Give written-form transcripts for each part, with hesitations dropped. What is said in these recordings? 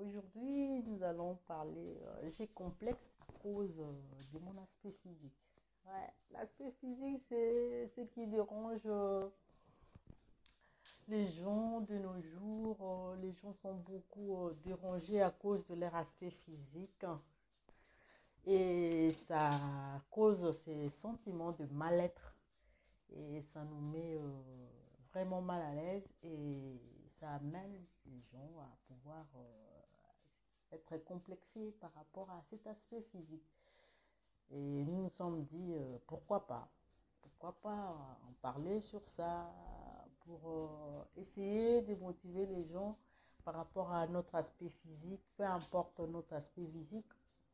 Aujourd'hui, nous allons parler. J'ai complexe à cause de mon aspect physique. Ouais, l'aspect physique, c'est ce qui dérange les gens de nos jours. Les gens sont beaucoup dérangés à cause de leur aspect physique et ça cause ces sentiments de mal-être et ça nous met vraiment mal à l'aise et ça amène les gens à pouvoir être complexés par rapport à cet aspect physique. Et nous nous sommes dit, pourquoi pas en parler sur ça pour essayer de motiver les gens par rapport à notre aspect physique, peu importe notre aspect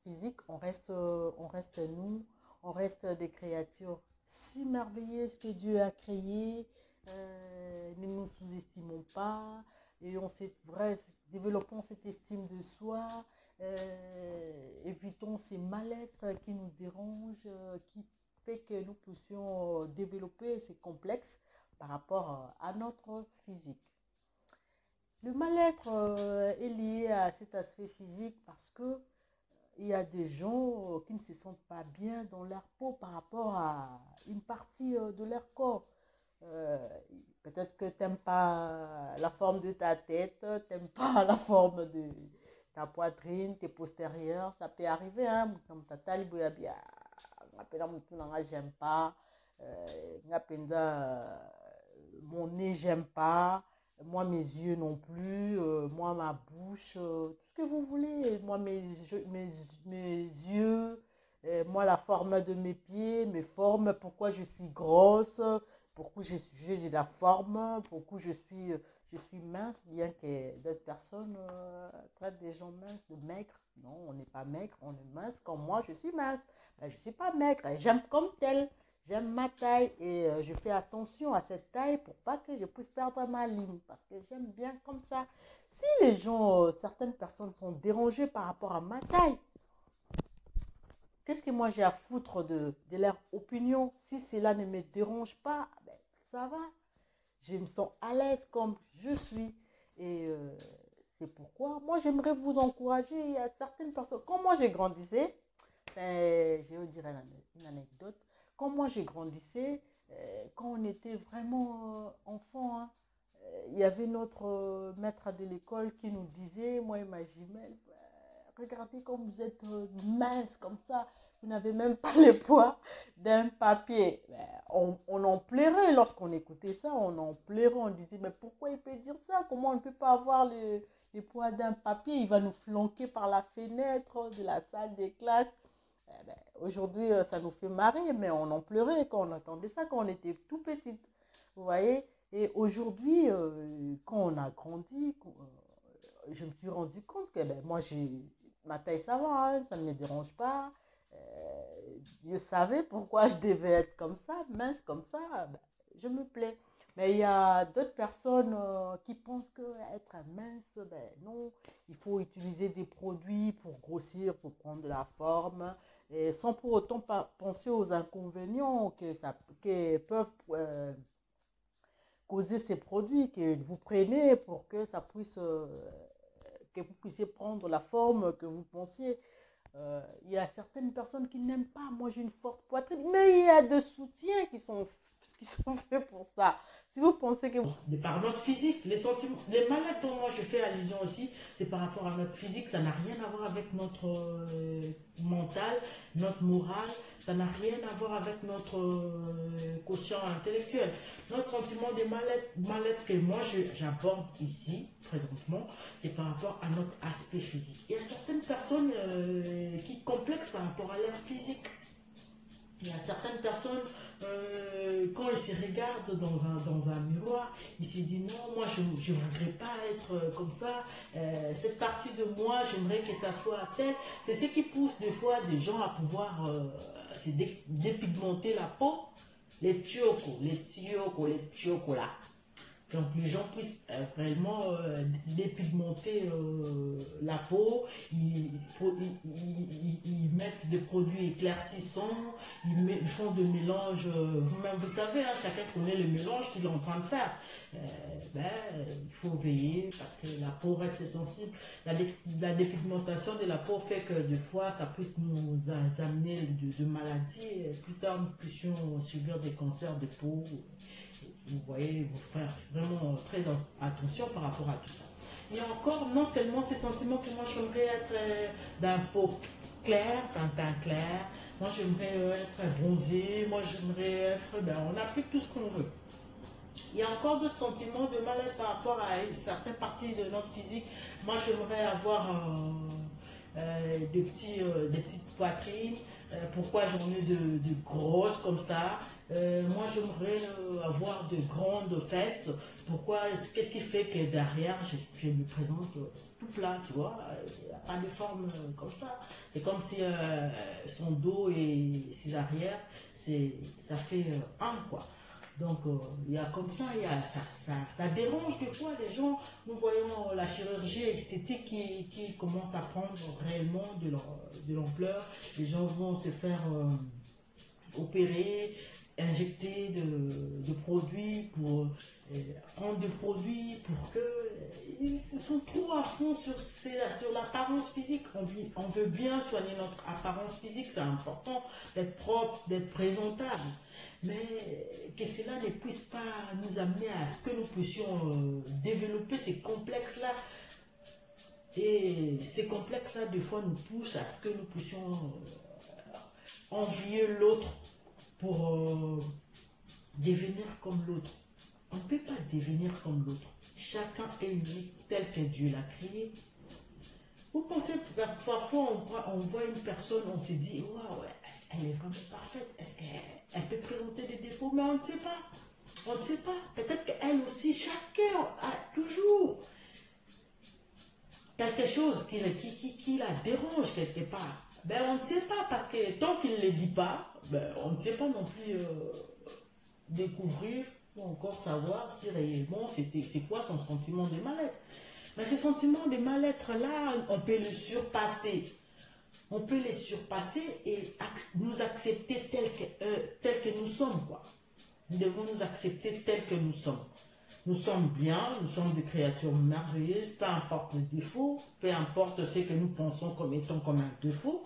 physique on reste nous, on reste des créatures si merveilleuses que Dieu a créées. Ne nous sous-estimons pas et développons cette estime de soi. Évitons ces mal-être qui nous dérangent, qui fait que nous puissions développer ces complexes par rapport à notre physique. Le mal-être est lié à cet aspect physique parce que il y a des gens qui ne se sentent pas bien dans leur peau par rapport à une partie de leur corps. Euh, Peut-être que tu n'aimes pas la forme de ta tête, tu n'aimes pas la forme de ta poitrine, tes postérieurs. Ça peut arriver, hein, comme ta taille, j'aime pas. Mon nez, j'aime pas. Moi, mes yeux non plus. Moi, ma bouche, tout ce que vous voulez. Moi, mes yeux. Moi, la forme de mes pieds, mes formes, pourquoi je suis grosse, pourquoi j'ai de la forme, pourquoi je suis mince, bien que d'autres personnes traitent des gens minces de maigres. Non, on n'est pas maigre, on est mince. Comme moi, je suis mince. Ben, je ne suis pas maigre, j'aime comme tel. J'aime ma taille et je fais attention à cette taille pour pas que je puisse perdre ma ligne parce que j'aime bien comme ça. Si les gens, certaines personnes sont dérangées par rapport à ma taille, qu'est-ce que moi j'ai à foutre de leur opinion? Si cela ne me dérange pas, ben, ça va. Je me sens à l'aise comme je suis. Et c'est pourquoi moi j'aimerais vous encourager. Il y a certaines personnes, quand moi j'ai grandissé, je vais vous dire une anecdote. Quand moi j'ai grandissé, quand on était vraiment enfant, hein, il y avait notre maître de l'école qui nous disait, moi et ma jumelle, regardez comme vous êtes mince comme ça, vous n'avez même pas le poids d'un papier. On en pleurait lorsqu'on écoutait ça, on en pleurait, on disait, mais pourquoi il peut dire ça? Comment on ne peut pas avoir le poids d'un papier? Il va nous flanquer par la fenêtre de la salle des classes. Aujourd'hui, ça nous fait marrer, mais on en pleurait quand on entendait ça, quand on était tout petite. Vous voyez? Et aujourd'hui, quand on a grandi, je me suis rendu compte que ben, moi, ma taille, ça va, hein, ça ne me dérange pas. Je savais pourquoi je devais être comme ça, mince comme ça, ben, je me plais. Mais il y a d'autres personnes qui pensent que être mince, ben non, il faut utiliser des produits pour grossir, pour prendre de la forme, et sans pour autant pas penser aux inconvénients que peuvent causer ces produits que vous prenez pour que ça puisse que vous puissiez prendre la forme que vous pensiez. Il y a certaines personnes qui n'aiment pas. Moi, j'ai une forte poitrine, mais il y a des soutiens qui sont faits pour ça. Si vous pensez que... Par notre physique, les sentiments, les malades dont moi je fais allusion aussi, c'est par rapport à notre physique, ça n'a rien à voir avec notre mental, notre morale, ça n'a rien à voir avec notre quotient intellectuel. Notre sentiment de mal-être que moi j'aborde ici, présentement, c'est par rapport à notre aspect physique. Il y a certaines personnes qui complexent par rapport à leur physique. Il y a certaines personnes, quand ils se regardent dans un miroir, ils se disent non, moi je ne voudrais pas être comme ça, cette partie de moi, j'aimerais que ça soit telle. C'est ce qui pousse des fois des gens à pouvoir se dépigmenter la peau. Les tiocos là. Donc les gens puissent réellement dépigmenter la peau, ils mettent des produits éclaircissants, ils font des mélanges, vous savez, hein, chacun connaît le mélange qu'il est en train de faire. Il faut veiller parce que la peau reste sensible. La dépigmentation de la peau fait que des fois ça puisse nous amener de maladies. Plus tard nous puissions subir des cancers de peau. Vous voyez, vous faire vraiment très attention par rapport à tout ça. Et encore, non seulement ces sentiments que moi j'aimerais être d'un peau clair, d'un teint clair, moi j'aimerais être bronzé, moi j'aimerais être, on applique tout ce qu'on veut. Il y a encore d'autres sentiments de mal-être par rapport à certaines parties de notre physique. Moi j'aimerais avoir des petites poitrines. Pourquoi j'en ai de grosses comme ça. Moi j'aimerais avoir de grandes fesses. Pourquoi? Qu'est-ce qui fait que derrière je me présente tout plat, tu vois? Il n'y a pas de forme comme ça. C'est comme si son dos et ses arrières, ça fait un, quoi. Donc, il y a comme ça, ça dérange des fois les gens. Nous voyons la chirurgie esthétique qui commence à prendre réellement de l'ampleur. Les gens vont se faire opérer, injecter de produits pour prendre des produits pour que ils sont trop à fond sur l'apparence physique. On veut bien soigner notre apparence physique, c'est important d'être propre, d'être présentable. Mais que cela ne puisse pas nous amener à ce que nous puissions développer ces complexes-là. Et ces complexes-là, des fois, nous poussent à ce que nous puissions envier l'autre pour devenir comme l'autre. On ne peut pas devenir comme l'autre. Chacun est unique tel que Dieu l'a créé. Vous pensez, parfois on voit une personne, on se dit, waouh, elle est vraiment parfaite, est-ce qu'elle peut présenter des défauts? Mais on ne sait pas. On ne sait pas. Peut-être qu'elle aussi, chacun a toujours quelque chose qui la dérange quelque part. On ne sait pas, parce que tant qu'il ne le dit pas, on ne sait pas non plus découvrir ou encore savoir si réellement c'est quoi son sentiment de mal-être. Mais ce sentiment de mal-être-là, on peut le surpasser. On peut les surpasser et nous accepter tel que nous sommes, quoi. Nous devons nous accepter tels que nous sommes. Nous sommes bien, nous sommes des créatures merveilleuses, peu importe les défauts, peu importe ce que nous pensons comme étant comme un défaut.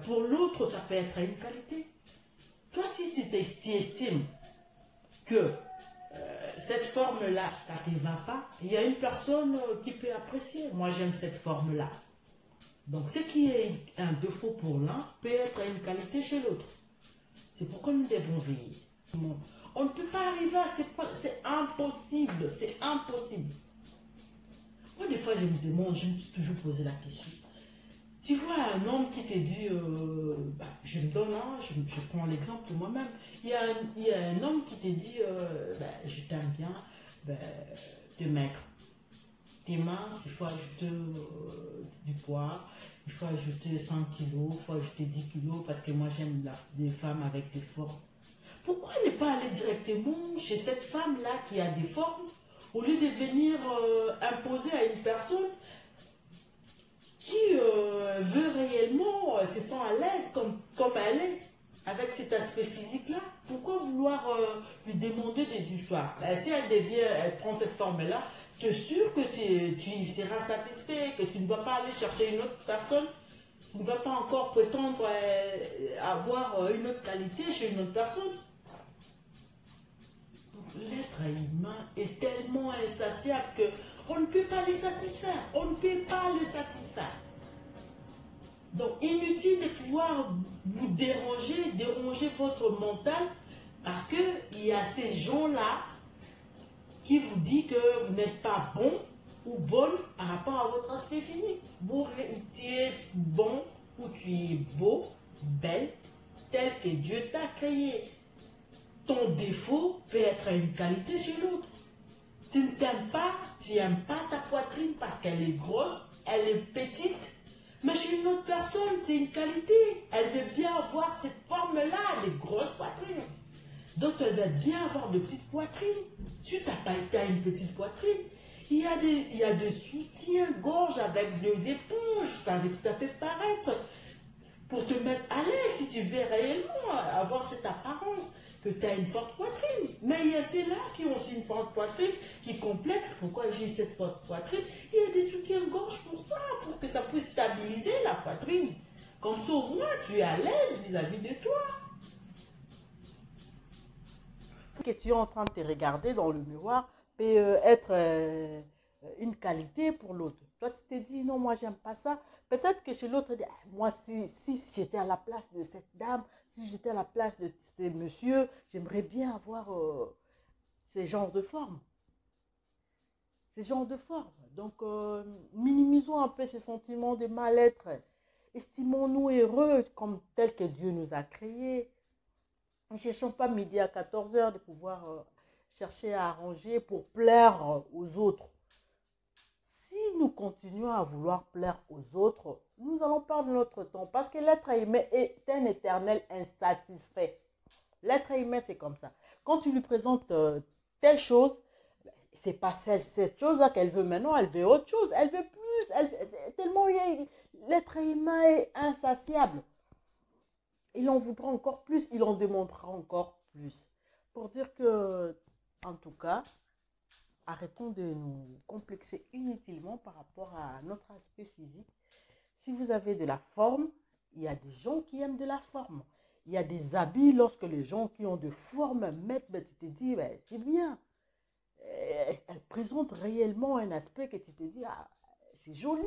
Pour l'autre, ça peut être une qualité. Toi, si tu estimes que cette forme-là, ça ne te va pas, il y a une personne qui peut apprécier. Moi, j'aime cette forme-là. Donc, ce qui est un défaut pour l'un peut être une qualité chez l'autre. C'est pourquoi nous devons veiller. On ne peut pas arriver à c'est impossible, c'est impossible. Moi, des fois, je me demande, je me suis toujours posé la question. Tu vois un homme qui te dit, je me donne, je prends l'exemple de moi-même. Il y a un homme qui te dit, je t'aime bien, t'es maigre, t'es mince, il faut ajouter du poids, il faut ajouter 5 kilos, il faut ajouter 10 kilos, parce que moi j'aime des femmes avec des formes. Pourquoi ne pas aller directement chez cette femme-là qui a des formes, au lieu de venir imposer à une personne qui veut réellement, se sent à l'aise comme elle est, avec cet aspect physique-là? Pourquoi vouloir lui demander des histoires? Si elle prend cette forme-là, tu es sûr que tu seras satisfait, que tu ne vas pas aller chercher une autre personne, tu ne vas pas encore prétendre avoir une autre qualité chez une autre personne. L'être humain est tellement insatiable qu'on ne peut pas les satisfaire. On ne peut pas le satisfaire. Donc, inutile de pouvoir vous déranger votre mental, parce qu'il y a ces gens-là qui vous disent que vous n'êtes pas bon ou bonne par rapport à votre aspect physique. Tu es bon ou tu es beau, belle, tel que Dieu t'a créé. Ton défaut peut être une qualité chez l'autre. Tu ne t'aimes pas, tu n'aimes pas ta poitrine parce qu'elle est grosse, elle est petite. Mais chez une autre personne, c'est une qualité. Elle veut bien avoir cette forme-là, des grosses poitrines. Donc, tu dois bien avoir de petites poitrines. Si tu n'as une petite poitrine, il y a des soutiens-gorge avec des éponges. Ça peut paraître pour te mettre à l'aise si tu veux réellement avoir cette apparence que tu as une forte poitrine. Mais il y a ceux-là qui ont aussi une forte poitrine, qui complexent. Pourquoi j'ai cette forte poitrine? Il y a des soutiens-gorge pour ça, pour que ça puisse stabiliser la poitrine. Comme ça, au moins, tu es à l'aise vis-à-vis de toi. Que tu es en train de te regarder dans le miroir peut être une qualité pour l'autre. Toi, tu te dis, non, moi, j'aime pas ça. Peut-être que chez l'autre, moi, si j'étais à la place de cette dame, si j'étais à la place de ces messieurs, j'aimerais bien avoir ces genres de formes. Ces genres de formes. Donc, minimisons un peu ces sentiments de mal-être. Estimons-nous heureux comme tel que Dieu nous a créés. Ne cherchons pas midi à 14 heures de pouvoir chercher à arranger pour plaire aux autres. Si nous continuons à vouloir plaire aux autres, nous allons perdre notre temps parce que l'être humain est un éternel insatisfait. L'être humain, c'est comme ça. Quand tu lui présentes telle chose, c'est pas cette chose-là qu'elle veut maintenant, elle veut autre chose, elle veut plus, tellement l'être humain est insatiable. Il en voudra encore plus, il en demandera encore plus. Pour dire que, en tout cas, arrêtons de nous complexer inutilement par rapport à notre aspect physique. Si vous avez de la forme, il y a des gens qui aiment de la forme. Il y a des habits, lorsque les gens qui ont de forme mettent, ben, tu te dis, ben, c'est bien. Elles présentent réellement un aspect que tu te dis, ah, c'est joli,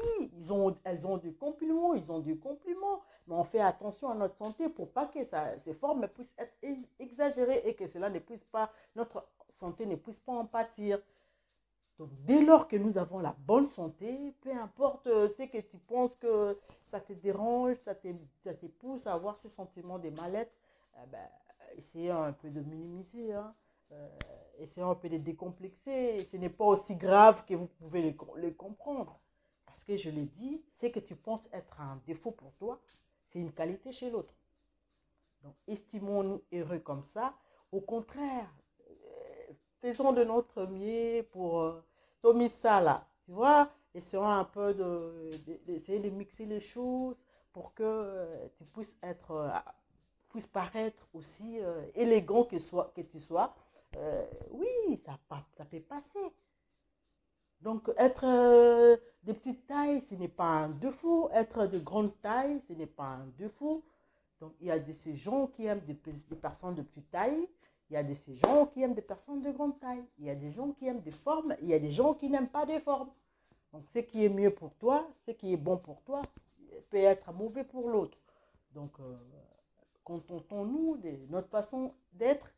elles ont du compliment, ils ont du compliment, mais on fait attention à notre santé pour pas que ces formes puissent être exagérées et que cela ne puisse pas, notre santé ne puisse pas en pâtir. Donc, dès lors que nous avons la bonne santé, peu importe ce que tu penses que ça te dérange, ça te pousse à avoir ces sentiments de mal-être, ben, essayez un peu de minimiser, hein. Essayons un peu de décomplexer. Ce n'est pas aussi grave que vous pouvez les comprendre. Parce que je l'ai dit, ce que tu penses être un défaut pour toi, c'est une qualité chez l'autre. Donc, estimons-nous heureux comme ça. Au contraire, faisons de notre mieux pour Tommy ça là. Tu vois, essayons un peu d'essayer de mixer les choses pour que tu puisses puisse paraître aussi élégant que tu sois. Oui, ça peut passer. Donc, être de petite taille, ce n'est pas un défaut. Être de grande taille, ce n'est pas un défaut. Donc, il y a de ces gens qui aiment des personnes de petite taille. Il y a de ces gens qui aiment des personnes de grande taille. Il y a des gens qui aiment des formes. Il y a des gens qui n'aiment pas des formes. Donc, ce qui est mieux pour toi, ce qui est bon pour toi, peut être mauvais pour l'autre. Donc, contentons-nous de notre façon d'être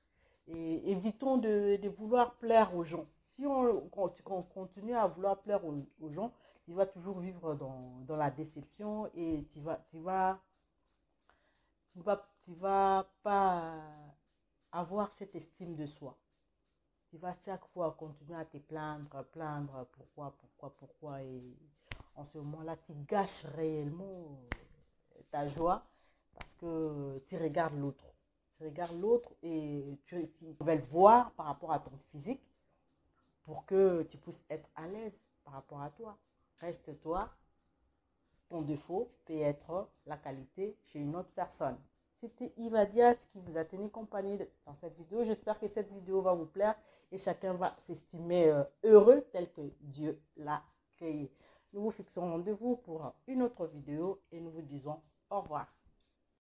et évitons de vouloir plaire aux gens. Si on continue à vouloir plaire aux gens, tu vas toujours vivre dans la déception et tu vas pas avoir cette estime de soi. Tu vas chaque fois continuer à te plaindre, pourquoi. Et en ce moment-là, tu gâches réellement ta joie parce que tu regardes l'autre. Tu regardes l'autre et tu vas le voir par rapport à ton physique pour que tu puisses être à l'aise par rapport à toi. Reste toi, ton défaut peut être la qualité chez une autre personne. C'était Iva Diaz qui vous a tenu compagnie dans cette vidéo. J'espère que cette vidéo va vous plaire et chacun va s'estimer heureux tel que Dieu l'a créé. Nous vous fixons rendez-vous pour une autre vidéo et nous vous disons au revoir.